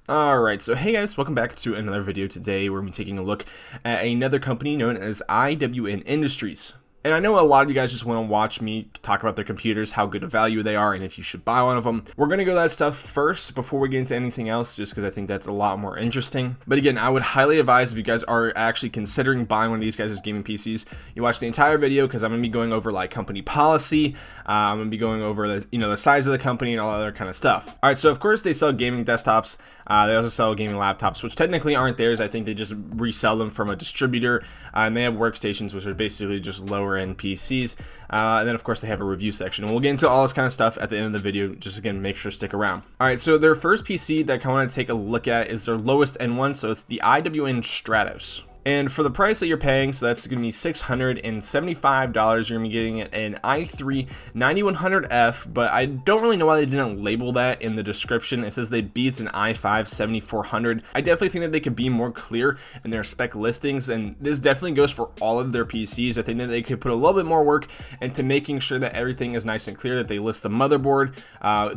Alright, so hey guys, welcome back to another video. Today we're going to be taking a look at another company known as IWN Industries. And I know a lot of you guys just want to watch me talk about their computers, how good of value they are, and if you should buy one of them. We're going to go that stuff first before we get into anything else, just because I think that's a lot more interesting. But again, I would highly advise if you guys are actually considering buying one of these guys' gaming PCs, you watch the entire video, because I'm going to be going over like company policy, I'm going to be going over the size of the company and all other kind of stuff. Alright, so of course they sell gaming desktops, they also sell gaming laptops, which technically aren't theirs. I think they just resell them from a distributor, and they have workstations, which are basically just lower end PCs, and then of course they have a review section, and we'll get into all this kind of stuff at the end of the video. Just again, make sure to stick around. Alright, so their first PC that I want to take a look at is their lowest end one, so it's the IWN Stratos. And for the price that you're paying, so that's going to be $675, you're going to be getting an i3 9100F, but I don't really know why they didn't label that in the description. It says they beats an i5 7400. I definitely think that they could be more clear in their spec listings, and this definitely goes for all of their PCs. I think that they could put a little bit more work into making sure that everything is nice and clear, that they list the motherboard.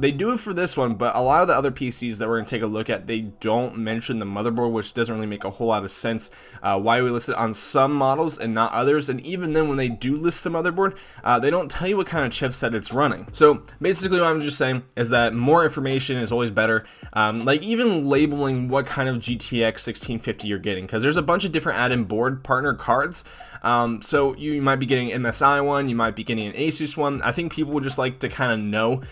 They do it for this one, but a lot of the other PCs that we're going to take a look at, they don't mention the motherboard, which doesn't really make a whole lot of sense. Why we list it on some models and not others, and even then when they do list the motherboard, they don't tell you what kind of chipset it's running. So basically what I'm just saying is that more information is always better, like even labeling what kind of GTX 1650 you're getting, because there's a bunch of different add-in board partner cards. So you might be getting an MSI one, you might be getting an Asus one. I think people would just like to kind of know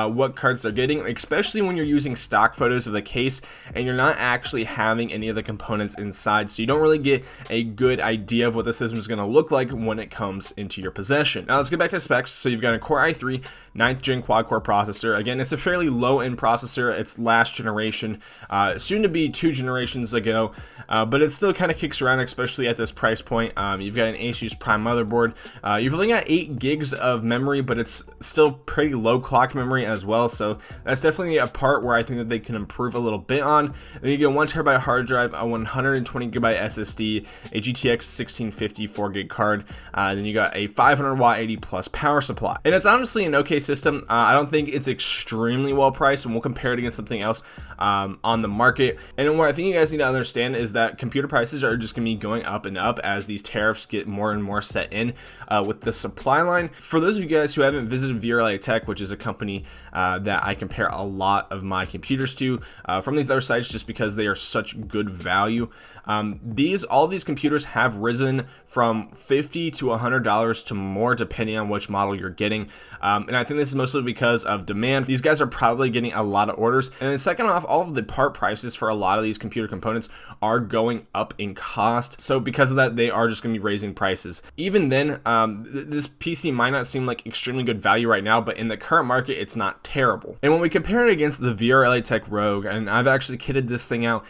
what cards they're getting, especially when you're using stock photos of the case and you're not actually having any of the components inside, so you don't really get a good idea of what the system is going to look like when it comes into your possession. Now let's get back to specs. So you've got a Core i3 9th gen quad core processor. Again, it's a fairly low end processor. It's last generation, soon to be 2 generations ago, but it still kind of kicks around, especially at this price point. You've got an Asus Prime motherboard. You've only got 8 gigs of memory, but it's still pretty low clock memory as well, so that's definitely a part where I think that they can improve a little bit on. Then you get a 1TB hard drive, a 120GB SSD, a GTX 1650 4GB card, then you got a 500W 80 plus power supply, and it's honestly an okay system. I don't think it's extremely well priced, and we'll compare it against something else on the market. And what I think you guys need to understand is that computer prices are just going to be going up and up as these tariffs get more and more set in with the supply line. For those of you guys who haven't visited VRLA Tech, which is a company that I compare a lot of my computers to from these other sites, just because they are such good value, all these computers have risen from $50 to $100 to more, depending on which model you're getting, and I think this is mostly because of demand. These guys are probably getting a lot of orders, and then second off, all of the part prices for a lot of these computer components are going up in cost, so because of that, they are just going to be raising prices. Even then, this PC might not seem like extremely good value right now, but in the current market, it's not terrible. And when we compare it against the VRLA Tech Rogue, and I've actually kitted this thing out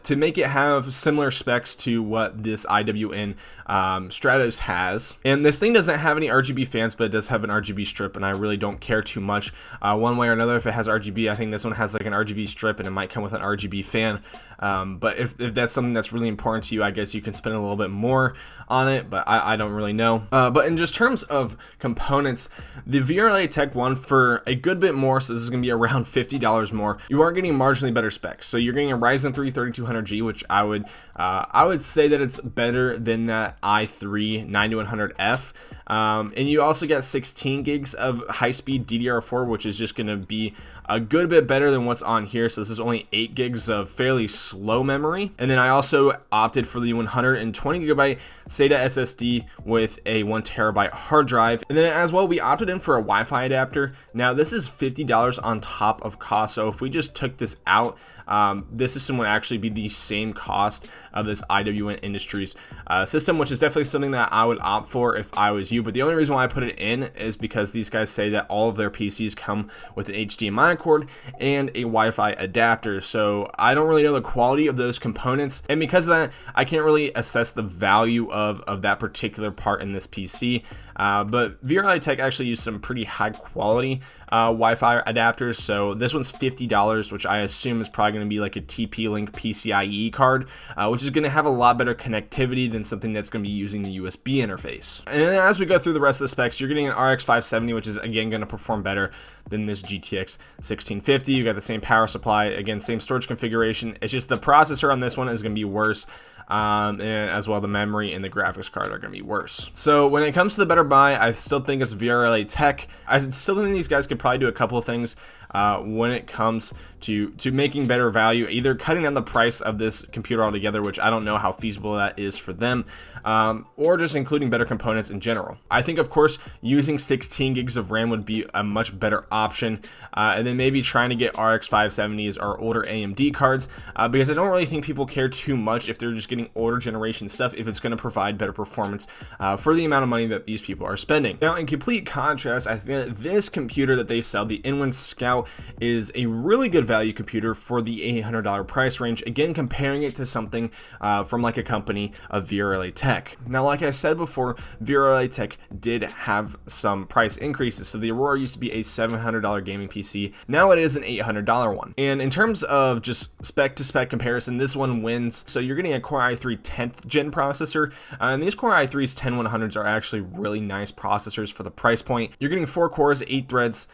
to make it have similar specs to what this IWN Stratos has, and this thing doesn't have any RGB fans, but it does have an RGB strip, and I really don't care too much one way or another if it has RGB. I think this one has like an RGB strip, and it might come with an RGB fan, but if that's something that's really important to you, I guess you can spend a little bit more on it, but I don't really know. But in just terms of components, the VRLA Tech one, for a good bit more, so this is going to be around $50 more, you are getting marginally better specs. So you're getting a Ryzen 3 3200G, which I would say that it's better than that i3 9100F, and you also get 16 gigs of high-speed DDR4, which is just going to be a good bit better than what's on here. So this is only 8 gigs of fairly slow memory, and then I also opted for the 120GB SATA SSD with a 1TB hard drive, and then as well we opted in for a Wi-Fi adapter. Now this is $50 on top of cost, so if we just took this out, this system would actually be the same cost of this IWN Industries system, which is definitely something that I would opt for if I was you. But the only reason why I put it in is because these guys say that all of their PCs come with an HDMI cord and a Wi-Fi adapter, so I don't really know the quality of those components, and because of that, I can't really assess the value of that particular part in this PC. But VRLA Tech actually used some pretty high quality Wi-Fi adapters, so this one's $50, which I assume is probably going to be like a TP-Link PCIe card, which is going to have a lot better connectivity than something that's going to be using the USB interface. And then as we go through the rest of the specs, you're getting an RX 570, which is again going to perform better than this GTX 1650. You got the same power supply, again, same storage configuration. It's just the processor on this one is going to be worse. And as well, the memory and the graphics card are going to be worse. So when it comes to the better buy, I still think it's VRLA Tech. I still think these guys could probably do a couple of things when it comes to making better value, either cutting down the price of this computer altogether, which I don't know how feasible that is for them, or just including better components in general. I think, of course, using 16 gigs of RAM would be a much better option, and then maybe trying to get RX 570s or older AMD cards, because I don't really think people care too much if they're just getting older generation stuff, if it's going to provide better performance for the amount of money that these people are spending. Now, in complete contrast, I think that this computer that they sell, the IWN Scout, is a really good value computer for the $800 price range. Again, comparing it to something from like a company of VRLA Tech. Now, like I said before, VRLA Tech did have some price increases. So the Aurora used to be a $700 gaming PC. Now it is an $800 one. And in terms of just spec to spec comparison, this one wins. So you're getting a Core i3 10th gen processor, and these Core i3s 10100s are actually really nice processors for the price point. You're getting 4 cores, 8 threads,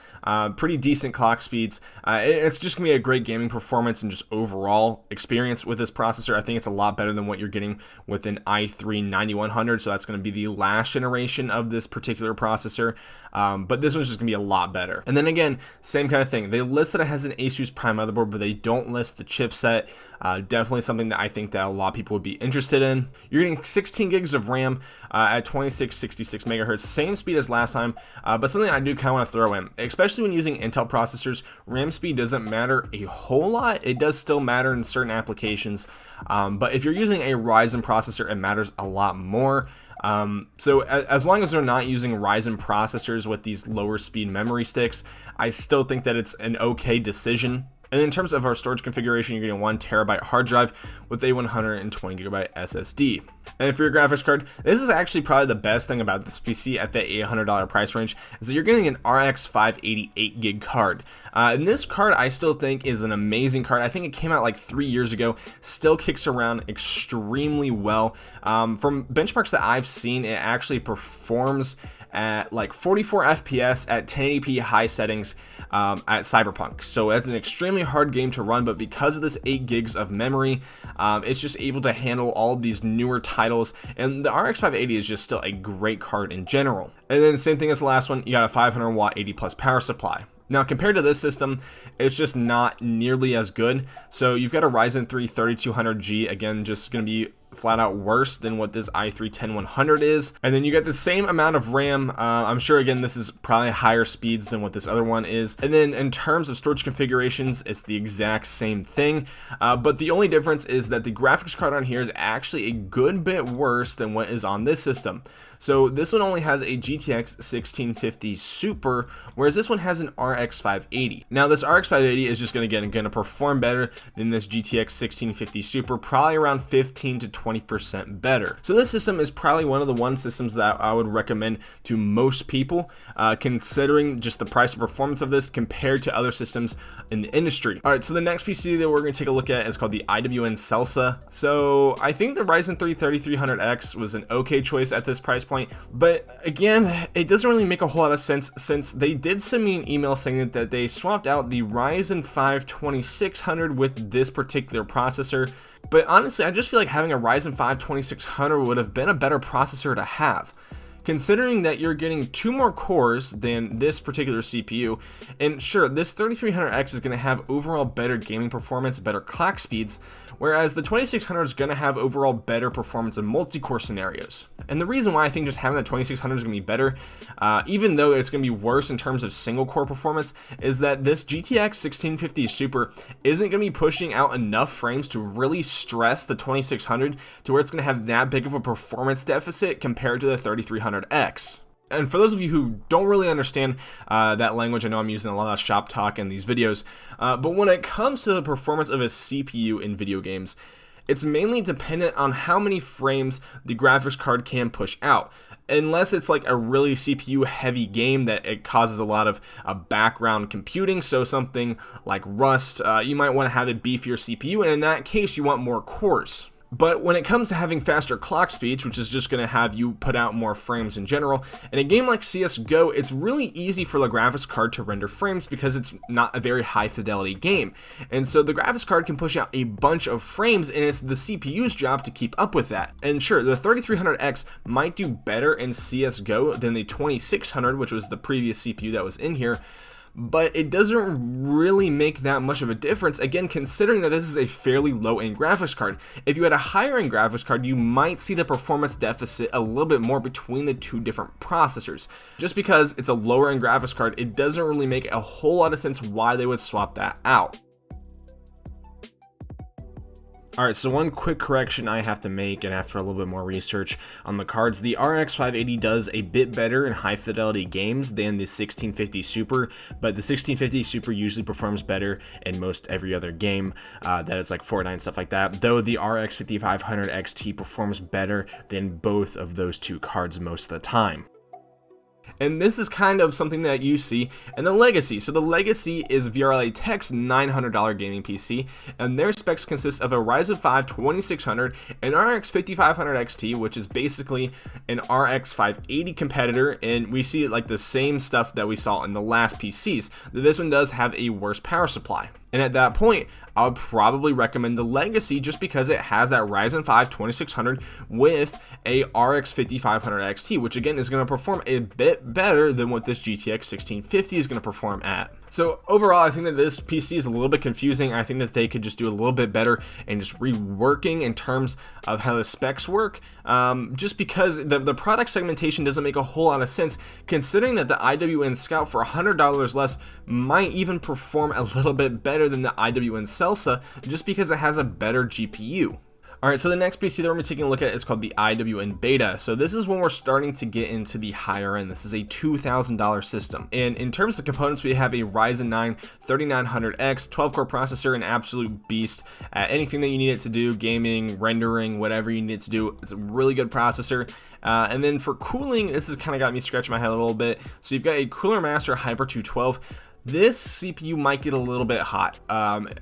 pretty decent clock speeds. It's just gonna be a great gaming performance and just overall experience with this processor. I think it's a lot better than what you're getting with an i3 9100, so that's gonna be the last generation of this particular processor, but this one's just gonna be a lot better. And then again, same kind of thing. They list that it has an Asus Prime motherboard, but they don't list the chipset. Definitely something that I think that a lot of people would be interested in. You're getting 16 gigs of RAM at 2666 megahertz, same speed as last time, but something I do kind of want to throw in, especially when using Intel processors, RAM speed doesn't matter a whole lot. It does still matter in certain applications, but if you're using a Ryzen processor, it matters a lot more. So as long as they're not using Ryzen processors with these lower speed memory sticks, I still think that it's an okay decision. And in terms of our storage configuration, you're getting 1 terabyte hard drive with a 120 gigabyte SSD. And for your graphics card, this is actually probably the best thing about this PC at the $800 price range, is that you're getting an RX 588 gig card. And this card I still think is an amazing card. I think it came out like 3 years ago, still kicks around extremely well. From benchmarks that I've seen, it actually performs at like 44 FPS at 1080p high settings at Cyberpunk. So that's an extremely hard game to run, but because of this 8 gigs of memory, it's just able to handle all of these newer titles, and the RX 580 is just still a great card in general. And then same thing as the last one, you got a 500 watt 80 plus power supply. Now, compared to this system, it's just not nearly as good. So you've got a Ryzen 3 3200G, again, just going to be flat out worse than what this i3 10100 is. And then you get the same amount of RAM. I'm sure, again, this is probably higher speeds than what this other one is. And then in terms of storage configurations, it's the exact same thing. But the only difference is that the graphics card on here is actually a good bit worse than what is on this system. So this one only has a GTX 1650 Super, whereas this one has an RX 580. Now this RX 580 is just going to perform better than this GTX 1650 Super, probably around 15 to 20% better. So this system is probably one of the systems that I would recommend to most people, considering just the price and performance of this compared to other systems in the industry. All right, so the next PC that we're going to take a look at is called the IWN Selsa. So I think the Ryzen 3 3300X was an okay choice at this price point, but again, it doesn't really make a whole lot of sense, since they did send me an email saying that they swapped out the Ryzen 5 2600 with this particular processor. But honestly, I just feel like having a Ryzen 5 2600 would have been a better processor to have, considering that you're getting 2 more cores than this particular CPU. And sure, this 3300X is going to have overall better gaming performance, better clock speeds, whereas the 2600 is going to have overall better performance in multi-core scenarios. And the reason why I think just having the 2600 is going to be better, even though it's going to be worse in terms of single core performance, is that this GTX 1650 Super isn't going to be pushing out enough frames to really stress the 2600 to where it's going to have that big of a performance deficit compared to the 3300X. And for those of you who don't really understand that language, I know I'm using a lot of shop talk in these videos, but when it comes to the performance of a CPU in video games, it's mainly dependent on how many frames the graphics card can push out. Unless it's like a really CPU heavy game that it causes a lot of background computing, so something like Rust, you might want to have a beefier CPU, and in that case you want more cores. But when it comes to having faster clock speeds, which is just going to have you put out more frames in general, in a game like CSGO, it's really easy for the graphics card to render frames because it's not a very high fidelity game. And so the graphics card can push out a bunch of frames, and it's the CPU's job to keep up with that. And sure, the 3300X might do better in CSGO than the 2600, which was the previous CPU that was in here, but it doesn't really make that much of a difference, again, considering that this is a fairly low-end graphics card. If you had a higher-end graphics card, you might see the performance deficit a little bit more between the two different processors. Just because it's a lower-end graphics card, it doesn't really make a whole lot of sense why they would swap that out. Alright, so one quick correction I have to make, and after a little bit more research on the cards, the RX 580 does a bit better in high fidelity games than the 1650 Super, but the 1650 Super usually performs better in most every other game that is like Fortnite and stuff like that, though the RX 5500 XT performs better than both of those two cards most of the time. And this is kind of something that you see in the Legacy. So the Legacy is VRLA Tech's $900 gaming PC, and their specs consist of a Ryzen 5 2600, an RX 5500 XT, which is basically an RX 580 competitor, and we see like the same stuff that we saw in the last PCs. This one does have a worse power supply. And at that point, I would probably recommend the Legacy just because it has that Ryzen 5 2600 with a RX 5500 XT, which again is going to perform a bit better than what this GTX 1650 is going to perform at. So overall, I think that this PC is a little bit confusing. I think that they could just do a little bit better and just reworking in terms of how the specs work, just because the product segmentation doesn't make a whole lot of sense, considering that the IWN Scout for $100 less might even perform a little bit better than the IWN Selsa just because it has a better GPU. Alright, so the next PC that we're going to be taking a look at is called the IWN Beta. So this is when we're starting to get into the higher end. This is a $2,000 system. And in terms of components, we have a Ryzen 9 3900X, 12-core processor, an absolute beast at anything that you need it to do, gaming, rendering, whatever you need it to do. It's a really good processor. And then for cooling, this has kind of got me scratching my head a little bit. So you've got a Cooler Master Hyper 212. This CPU might get a little bit hot,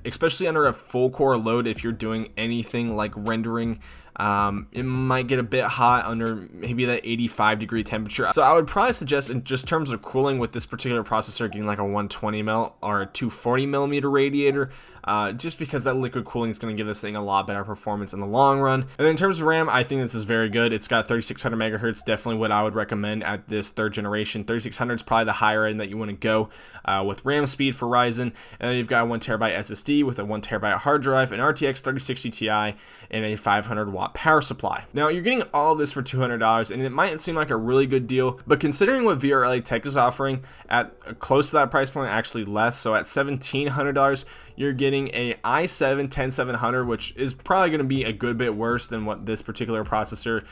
especially under a full core load. If you're doing anything like rendering, it might get a bit hot under maybe that 85-degree temperature. So I would probably suggest, in just terms of cooling with this particular processor, getting like a 120 mil or a 240 millimeter radiator, just because that liquid cooling is going to give this thing a lot better performance in the long run. And then in terms of RAM, I think this is very good. It's got 3600 megahertz, definitely what I would recommend at this third generation. 3600 is probably the higher end that you want to go with RAM speed for Ryzen. And then you've got a 1TB SSD with a 1TB hard drive, an RTX 3060 Ti, and a 500 watt power supply. Now you're getting all of this for $200, and it might seem like a really good deal, but considering what VRLA Tech is offering at close to that price point, actually less, so at $1,700, you're getting a i7 10700, which is probably going to be a good bit worse than what this particular processor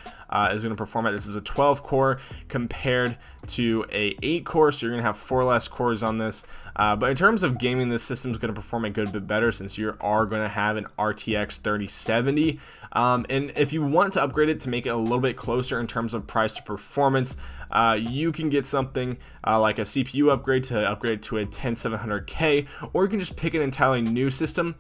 is going to perform at. This is a 12 core compared to a 8 core, so you're going to have 4 less cores on this. But in terms of gaming, this system is going to perform a good bit better since you are going to have an RTX 3070. And if you want to upgrade it to make it a little bit closer in terms of price to performance, you can get something like a CPU upgrade to upgrade to a 10700K, or you can just pick an entirely new system,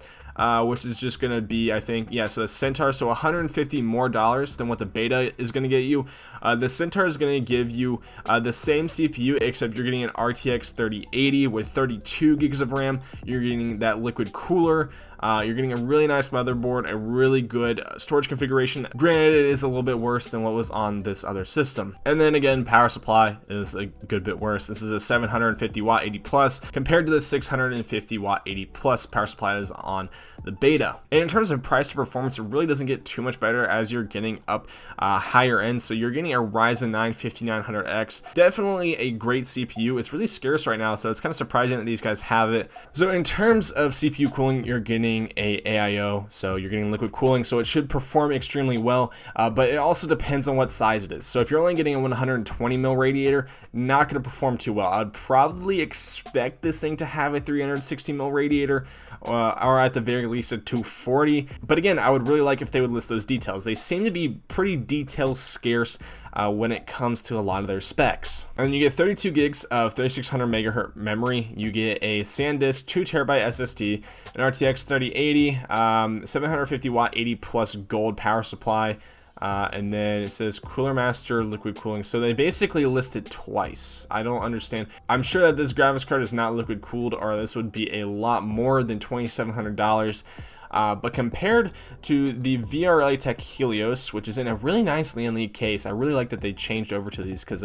which is just going to be, I think, yeah, so the Centaur, so $150 more than what the Beta is going to get you. The Centaur is going to give you the same CPU, except you're getting an RTX 3080 with 32 gigs of RAM. You're getting that liquid cooler. You're getting a really nice motherboard, a really good storage configuration. Granted, it is a little bit worse than what was on this other system. And then again, power supply is a good bit worse. This is a 750 watt 80 plus compared to the 650 watt 80 plus power supply that is on the Beta. And in terms of price to performance, it really doesn't get too much better as you're getting up higher end. So you're getting a Ryzen 9 5900X, definitely a great CPU. It's really scarce right now, so it's kind of surprising that these guys have it. So in terms of CPU cooling, you're getting a AIO, so you're getting liquid cooling, so it should perform extremely well, but it also depends on what size it is. So if you're only getting a 120 mil radiator, not going to perform too well. I'd probably expect this thing to have a 360 mil radiator, or at the very least a 240. But again, I would really like if they would list those details. They seem to be pretty detail scarce when it comes to a lot of their specs. And you get 32 gigs of 3600 megahertz memory. You get a SanDisk 2 terabyte SSD, an RTX 3080, 750 watt 80 plus gold power supply. And then it says Cooler Master liquid cooling. So they basically list it twice. I don't understand. I'm sure that this graphics card is not liquid cooled, or this would be a lot more than $2,700. But compared to the VRLA Tech Helios, which is in a really nice Lian Li case, I really like that they changed over to these, because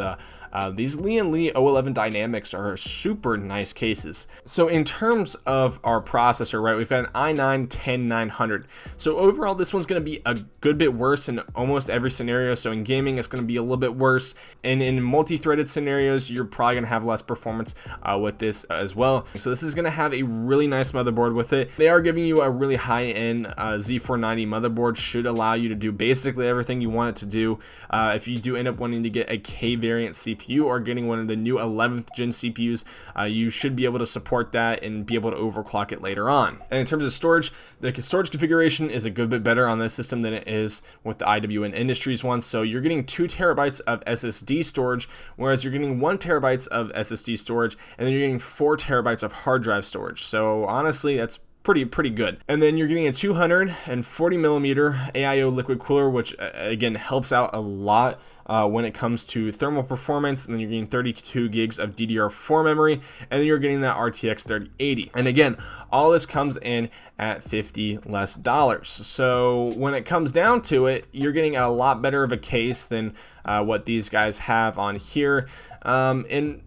these Lian Li 011 Dynamics are super nice cases. So in terms of our processor, right, we've got an i9-10900. So overall, this one's going to be a good bit worse in almost every scenario. So in gaming, it's going to be a little bit worse, and in multi-threaded scenarios, you're probably going to have less performance with this as well. So this is going to have a really nice motherboard with it. They are giving you a really high-end Z490 motherboard, should allow you to do basically everything you want it to do. If you do end up wanting to get a K variant CPU or getting one of the new 11th gen CPUs, you should be able to support that and be able to overclock it later on. And in terms of storage, the storage configuration is a good bit better on this system than it is with the IWN Industries one. So you're getting 2 terabytes of SSD storage, whereas you're getting 1 terabytes of SSD storage, and then you're getting 4 terabytes of hard drive storage. So honestly, that's pretty good. And then you're getting a 240 millimeter AIO liquid cooler, which again helps out a lot when it comes to thermal performance. And then you're getting 32 gigs of DDR4 memory, and then you're getting that RTX 3080. And again, all this comes in at $50 less. So when it comes down to it, you're getting a lot better of a case than what these guys have on here. And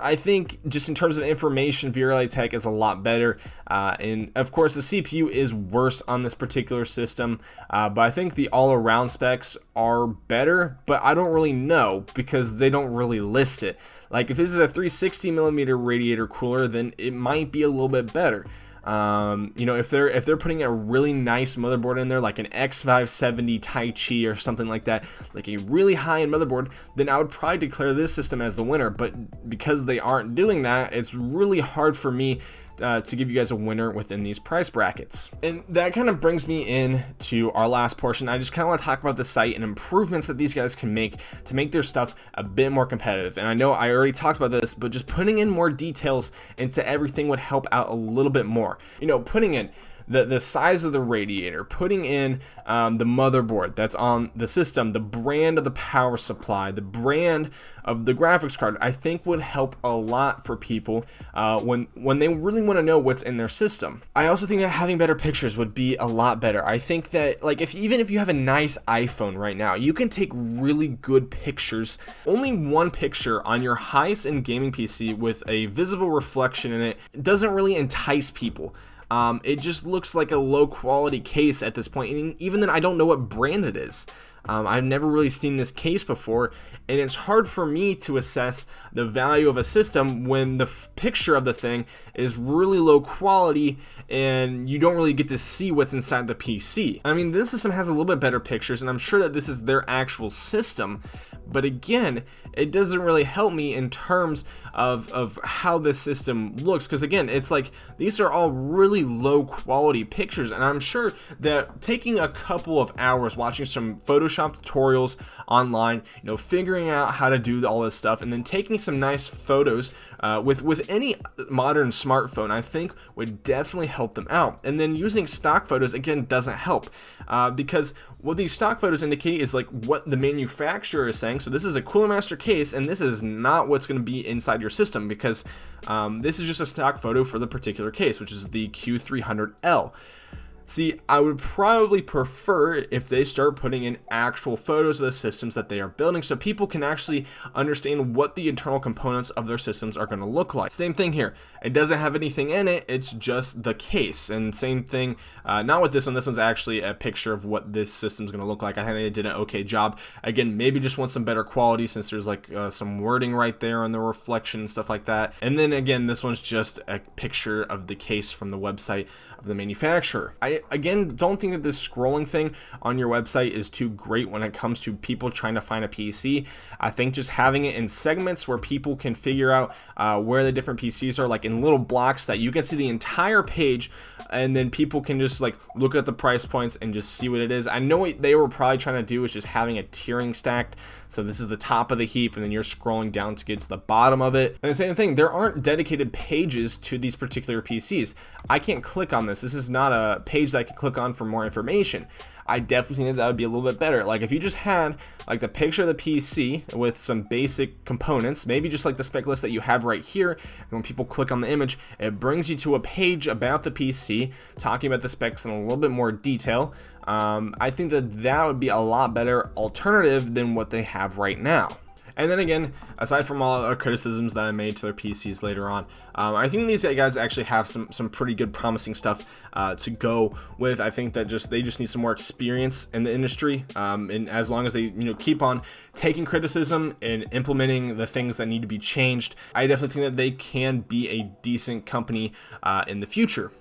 I think just in terms of information, VRLA Tech is a lot better, and of course the CPU is worse on this particular system, but I think the all-around specs are better, but I don't really know because they don't really list it. Like if this is a 360 millimeter radiator cooler, then it might be a little bit better. You know, if they're putting a really nice motherboard in there, like an X570 Tai Chi or something like that, like a really high-end motherboard, then I would probably declare this system as the winner. But because they aren't doing that, it's really hard for me to give you guys a winner within these price brackets. And that kind of brings me in to our last portion. I just kind of want to talk about the site and improvements that these guys can make to make their stuff a bit more competitive. And I know I already talked about this, but just putting in more details into everything would help out a little bit more. You know, putting in the size of the radiator, putting in the motherboard that's on the system, the brand of the power supply, the brand of the graphics card, I think would help a lot for people when they really want to know what's in their system. I also think that having better pictures would be a lot better. I think that, like, even if you have a nice iPhone right now, you can take really good pictures. Only one picture on your highest end gaming PC with a visible reflection in it doesn't really entice people. It just looks like a low quality case at this point, and even then I don't know what brand it is. I've never really seen this case before, and it's hard for me to assess the value of a system when the picture of the thing is really low quality and you don't really get to see what's inside the PC. I mean, this system has a little bit better pictures, and I'm sure that this is their actual system, but again, it doesn't really help me in terms of how this system looks, because again, it's like these are all really low quality pictures, and I'm sure that taking a couple of hours watching some Photoshop tutorials online, you know, figuring out how to do all this stuff, and then taking some nice photos with any modern smartphone, I think would definitely help them out. And then using stock photos again doesn't help, because what these stock photos indicate is like what the manufacturer is saying. So this is a Cooler Master case, and this is not what's going to be inside your system, because this is just a stock photo for the particular case, which is the Q300L. See, I would probably prefer if they start putting in actual photos of the systems that they are building, so people can actually understand what the internal components of their systems are going to look like. Same thing here. It doesn't have anything in it, it's just the case. And same thing, not with this one. This one's actually a picture of what this system's going to look like. I think they did an okay job. Again, maybe just want some better quality, since there's like some wording right there on the reflection and stuff like that. And then again, this one's just a picture of the case from the website of the manufacturer. I again don't think that this scrolling thing on your website is too great when it comes to people trying to find a PC. I think just having it in segments where people can figure out where the different PCs are, like in little blocks that you can see the entire page, and then people can just like look at the price points and just see what it is. I know what they were probably trying to do is just having a tiering stacked, so this is the top of the heap and then you're scrolling down to get to the bottom of it. And the same thing, there aren't dedicated pages to these particular PCs. I can't click on this. This is not a page that I can click on for more information. I definitely think that would be a little bit better. Like if you just had like the picture of the PC with some basic components, maybe just like the spec list that you have right here, and when people click on the image, it brings you to a page about the PC, talking about the specs in a little bit more detail. I think that that would be a lot better alternative than what they have right now. And then again, aside from all the criticisms that I made to their PCs later on, I think these guys actually have some pretty good promising stuff to go with. I think that they just need some more experience in the industry, and as long as they keep on taking criticism and implementing the things that need to be changed, I definitely think that they can be a decent company in the future.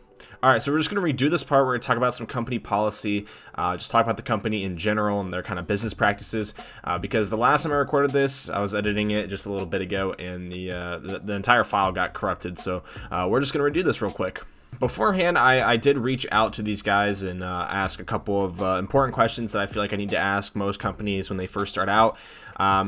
Alright, so we're just going to redo this part. We're going to talk about some company policy, just talk about the company in general and their kind of business practices, because the last time I recorded this, I was editing it just a little bit ago, and the entire file got corrupted, so we're just going to redo this real quick. Beforehand, I did reach out to these guys and ask a couple of important questions that I feel like I need to ask most companies when they first start out.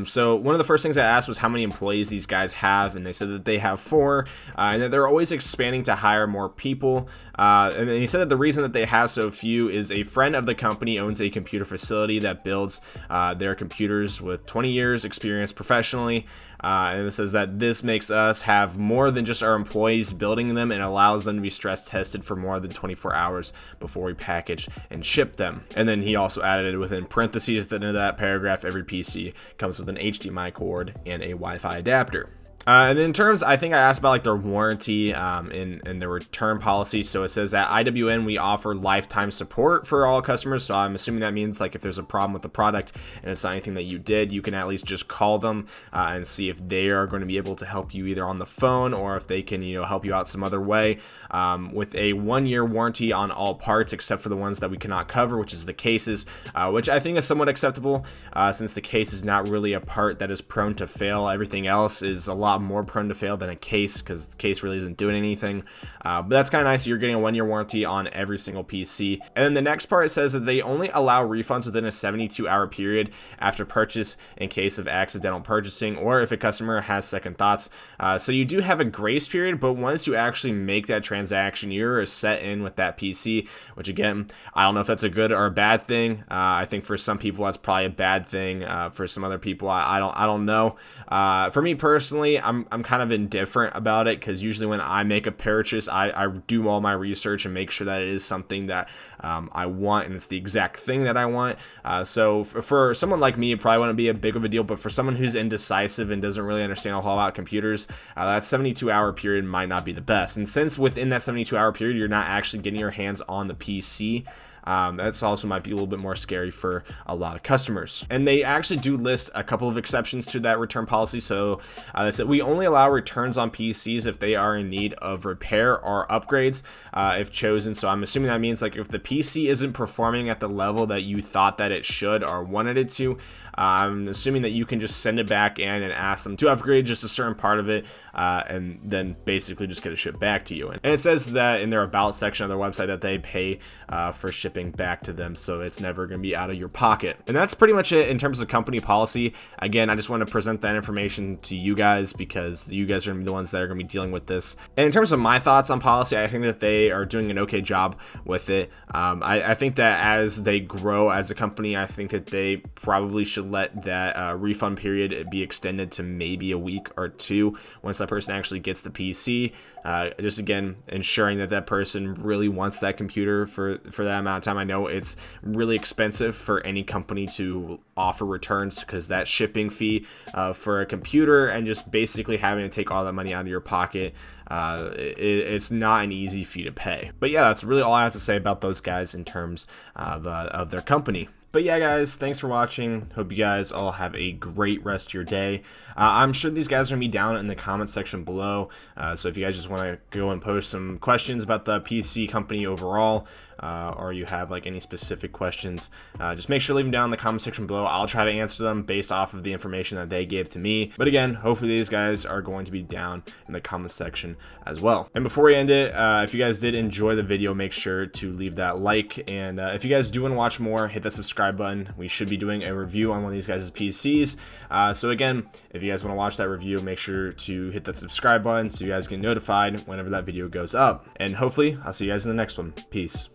So one of the first things I asked was how many employees these guys have, and they said that they have 4, and that they're always expanding to hire more people. And then he said that the reason that they have so few is a friend of the company owns a computer facility that builds their computers with 20 years experience professionally. And it says that this makes us have more than just our employees building them and allows them to be stress tested for more than 24 hours before we package and ship them. And then he also added within parentheses at the end of that paragraph, every PC comes with an HDMI cord and a Wi-Fi adapter. And then in terms, I think I asked about like their warranty and their return policy. So it says at IWN, we offer lifetime support for all customers. So I'm assuming that means like if there's a problem with the product and it's not anything that you did, you can at least just call them and see if they are going to be able to help you either on the phone or if they can, help you out some other way, with a 1-year warranty on all parts except for the ones that we cannot cover, which is the cases, which I think is somewhat acceptable since the case is not really a part that is prone to fail. Everything else is a lot more prone to fail than a case because the case really isn't doing anything, but that's kind of nice. You're getting a 1-year warranty on every single PC. And then the next part says that they only allow refunds within a 72-hour period after purchase in case of accidental purchasing or if a customer has second thoughts. So you do have a grace period, but once you actually make that transaction, you're set in with that PC, which again, I don't know if that's a good or a bad thing. I think for some people that's probably a bad thing. For some other people, I don't know. For me personally, I'm kind of indifferent about it because usually when I make a purchase, I do all my research and make sure that it is something that I want and it's the exact thing that I want. So for someone like me, it probably wouldn't be a big of a deal, but for someone who's indecisive and doesn't really understand a whole lot about computers, that 72-hour period might not be the best. And since within that 72-hour period, you're not actually getting your hands on the PC, that's also might be a little bit more scary for a lot of customers. And they actually do list a couple of exceptions to that return policy. So they said we only allow returns on PCs if they are in need of repair or upgrades if chosen. So I'm assuming that means like if the PC isn't performing at the level that you thought that it should or wanted it to, I'm assuming that you can just send it back in and ask them to upgrade just a certain part of it, and then basically just get it shipped back to you. And it says that in their about section of their website that they pay for shipping back to them, so it's never going to be out of your pocket. And that's pretty much it in terms of company policy. Again, I just want to present that information to you guys because you guys are going to be the ones that are going to be dealing with this. And in terms of my thoughts on policy, I think that they are doing an okay job with it. I think that as they grow as a company, I think that they probably should let that refund period be extended to maybe a week or 2 once that person actually gets the PC. Just again, ensuring that that person really wants that computer for that amount of time. I know it's really expensive for any company to offer returns because that shipping fee for a computer and just basically having to take all that money out of your pocket it's not an easy fee to pay. But yeah, that's really all I have to say about those guys in terms of their company. But yeah, guys, thanks for watching. Hope you guys all have a great rest of your day. I'm sure these guys are going to be down in the comment section below. So if you guys just want to go and post some questions about the PC company overall, or you have like any specific questions, just make sure to leave them down in the comment section below. I'll try to answer them based off of the information that they gave to me. But again, hopefully these guys are going to be down in the comment section as well. And before we end it, if you guys did enjoy the video, make sure to leave that like. And if you guys do want to watch more, hit that subscribe button. We should be doing a review on one of these guys' PCs. So again, if you guys want to watch that review, make sure to hit that subscribe button so you guys get notified whenever that video goes up. And hopefully, I'll see you guys in the next one. Peace.